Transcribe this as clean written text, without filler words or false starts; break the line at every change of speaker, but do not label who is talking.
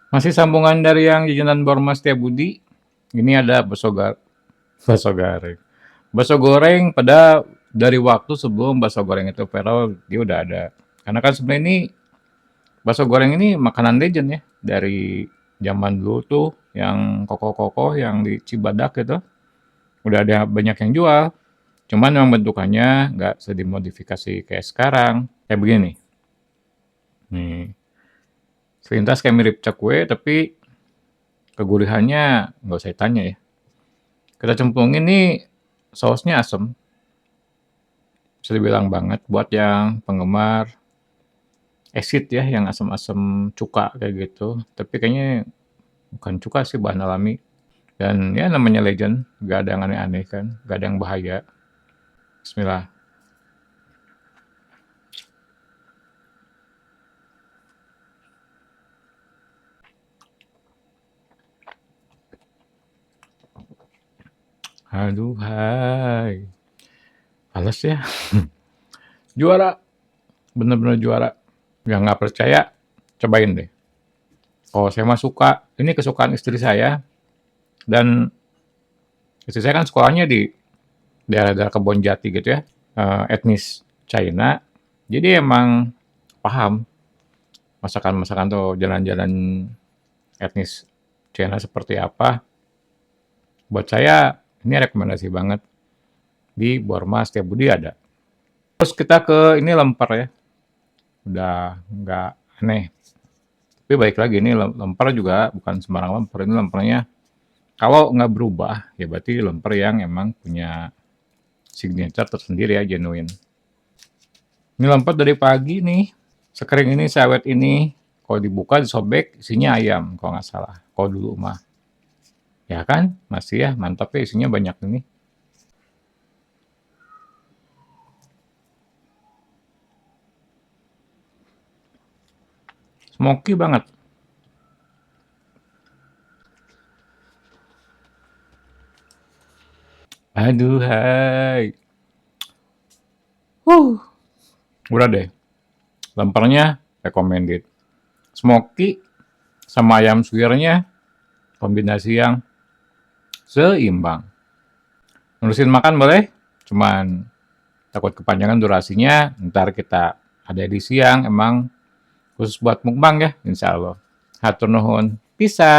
Masih sambungan dari yang jajanan Borma Setiabudi. Ini ada bakso goreng. Bakso goreng pada dari waktu sebelum bakso goreng itu viral dia udah ada. Karena kan sebenarnya ini bakso goreng ini makanan legend ya dari zaman dulu tuh yang kokoh-kokoh yang di Cibadak gitu udah ada banyak yang jual. Cuman memang bentukannya nggak sedimodifikasi kayak sekarang. Kayak begini. Nih, selintas kayak mirip cakwe tapi kegurihannya nggak usah ditanya ya. Kita cemplungin nih sausnya asem, bisa dibilang banget buat yang penggemar acid ya, yang asam-asam cuka kayak gitu. Tapi kayaknya bukan cuka sih, bahan alami. Dan ya namanya legend, nggak ada yang aneh-aneh kan, nggak ada yang bahaya. Bismillah. Aduhai, males ya. Juara, bener-bener juara. Yang nggak percaya, cobain deh. Oh, saya mah suka, ini kesukaan istri saya, dan istri saya kan sekolahnya di daerah-daerah Kebonjati gitu ya, etnis China. Jadi emang paham masakan-masakan tuh jalan-jalan etnis China seperti apa. Buat saya ini rekomendasi banget di Borma Setiabudi ada. Terus kita ke ini lemper ya, udah nggak aneh. Tapi baik lagi ini lemper juga bukan sembarang lemper, ini lempernya kalau nggak berubah ya berarti lemper yang emang punya signature tersendiri ya, genuine. Ini lemper dari pagi nih, sekering ini, sewet ini, kalau dibuka disobek isinya ayam kalau nggak salah. Kalau dulu mah, ya kan, masih ya mantap ya isinya banyak ini. Smoky banget. Aduh, hai. Udah deh, lempernya recommended. Smoky sama ayam suwirnya kombinasi yang seimbang. Nerusin makan boleh, cuman takut kepanjangan durasinya. Ntar kita ada edisi yang emang khusus buat mukbang ya, insya Allah. Hatur nuhun. Bisa.